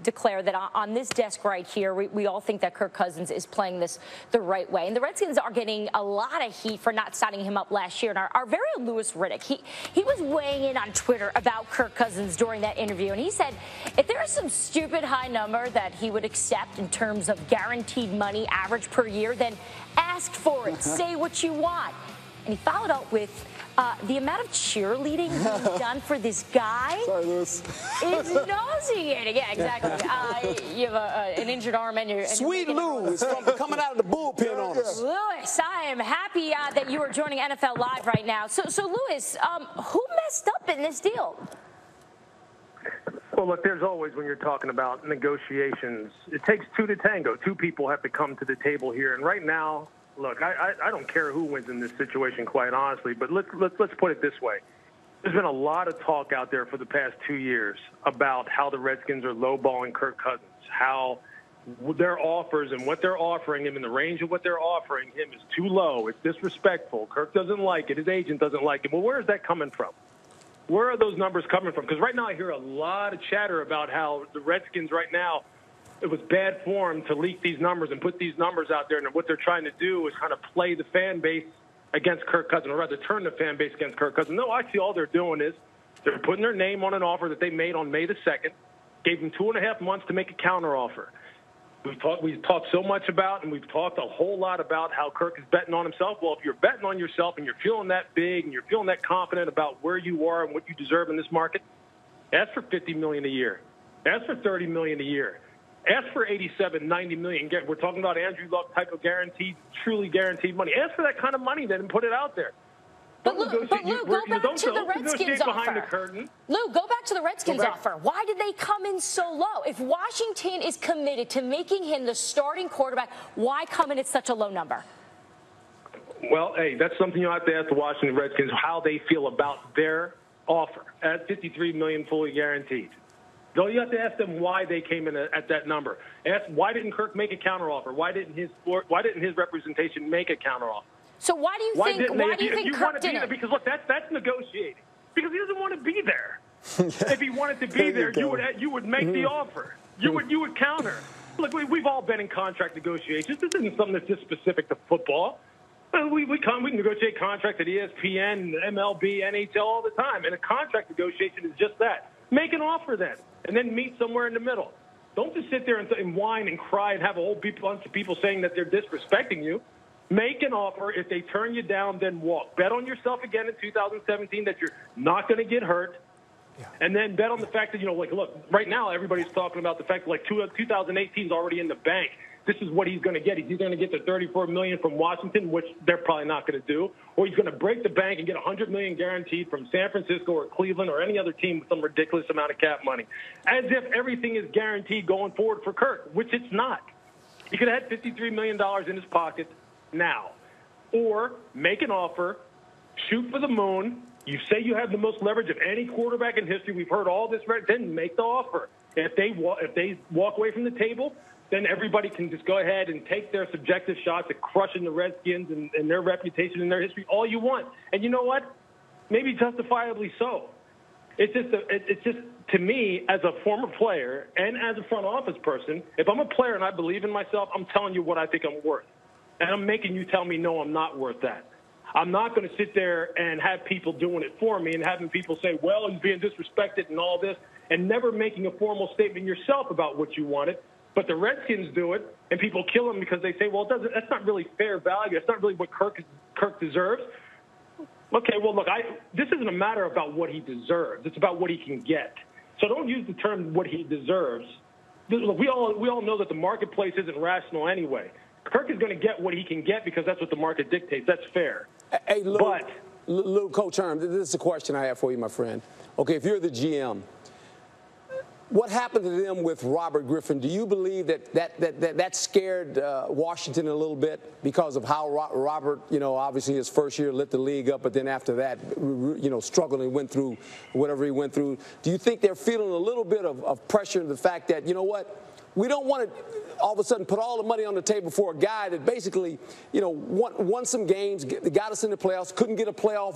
declare that on this desk right here, we all think that Kirk Cousins is playing this the right way. And the Redskins are getting a lot of heat for not signing him up last year. And our very own Louis Riddick, he was weighing in on Twitter about Kirk Cousins during that interview. And he said if there is some stupid high number that he would accept in terms of guaranteed money average per year, then ask for it. Say what you want. And he followed up with the amount of cheerleading he's done for this guy. Sorry, Louis. Is nauseating. Yeah, exactly. You have an injured arm and you're Sweet Louis coming out of the bullpen on us. Louis, I am happy that you are joining NFL Live right now. So Louis, who messed up in this deal? Well, look, there's always, when you're talking about negotiations, it takes two to tango. Two people have to come to the table here. And right now, look, I don't care who wins in this situation, quite honestly, but let's put it this way. There's been a lot of talk out there for the past 2 years about how the Redskins are lowballing Kirk Cousins, how their offers and what they're offering him in the range of what they're offering him is too low. It's disrespectful. Kirk doesn't like it. His agent doesn't like it. Well, where is that coming from? Where are those numbers coming from? Because right now I hear a lot of chatter about how the Redskins right now, it was bad form to leak these numbers and put these numbers out there. And what they're trying to do is kind of play the fan base against Kirk Cousins, or rather turn the fan base against Kirk Cousins. No, actually all they're doing is they're putting their name on an offer that they made on May the 2nd, gave them 2.5 months to make a counteroffer. We've talked so much about, and we've talked a whole lot about how Kirk is betting on himself. Well, if you're betting on yourself and you're feeling that big and you're feeling that confident about where you are and what you deserve in this market, ask for $50 million a year. Ask for $30 million a year. Ask for $87, $90 million. We're talking about Andrew Luck type of guaranteed, truly guaranteed money. Ask for that kind of money then and put it out there. But Lou, go back to the Redskins offer. Lou, go back to the Redskins offer. Why did they come in so low? If Washington is committed to making him the starting quarterback, why come in at such a low number? Well, hey, that's something you'll have to ask the Washington Redskins, how they feel about their offer at $53 million fully guaranteed. So you have to ask them why they came in at that number. Ask why didn't Kirk make a counteroffer? Why didn't his representation make a counteroffer? So why do you think Kirk didn't? Because look, that's negotiating. Because he doesn't want to be there. If he wanted to be there, you would make the offer. You would counter. Look, we've all been in contract negotiations. This isn't something that's just specific to football. We negotiate contracts at ESPN, MLB, NHL all the time, and a contract negotiation is just that. Make an offer then, and then meet somewhere in the middle. Don't just sit there and whine and cry and have a whole bunch of people saying that they're disrespecting you. Make an offer. If they turn you down, then walk. Bet on yourself again in 2017 that you're not going to get hurt. Yeah. And then bet on the fact that, look, right now everybody's talking about the fact that, 2018 is already in the bank. This is what he's going to get. He's going to get the $34 million from Washington, which they're probably not going to do, or he's going to break the bank and get $100 million guaranteed from San Francisco or Cleveland or any other team with some ridiculous amount of cap money, as if everything is guaranteed going forward for Kirk, which it's not. He could have had $53 million in his pocket now, or make an offer, shoot for the moon. You say you have the most leverage of any quarterback in history. We've heard all this, then make the offer. If they walk away from the table, then everybody can just go ahead and take their subjective shots at crushing the Redskins and their reputation and their history all you want. And you know what? Maybe justifiably so. It's just to me, as a former player and as a front office person, if I'm a player and I believe in myself, I'm telling you what I think I'm worth. And I'm making you tell me, no, I'm not worth that. I'm not going to sit there and have people doing it for me and having people say, well, he's being disrespected and all this, and never making a formal statement yourself about what you wanted. But the Redskins do it, and people kill him because they say, well, that's not really fair value. That's not really what Kirk deserves. Okay, well, look, this isn't a matter about what he deserves. It's about what he can get. So don't use the term what he deserves. Look, we all know that the marketplace isn't rational anyway. Kirk is going to get what he can get because that's what the market dictates. That's fair. Hey, Lou, Coach Herm, this is a question I have for you, my friend. Okay, if you're the GM, what happened to them with Robert Griffin? Do you believe that scared Washington a little bit because of how Robert, obviously his first year lit the league up, but then after that, struggled and went through whatever he went through? Do you think they're feeling a little bit of pressure in the fact that, you know what, we don't want to all of a sudden put all the money on the table for a guy that basically, won some games, got us in the playoffs, couldn't get a playoff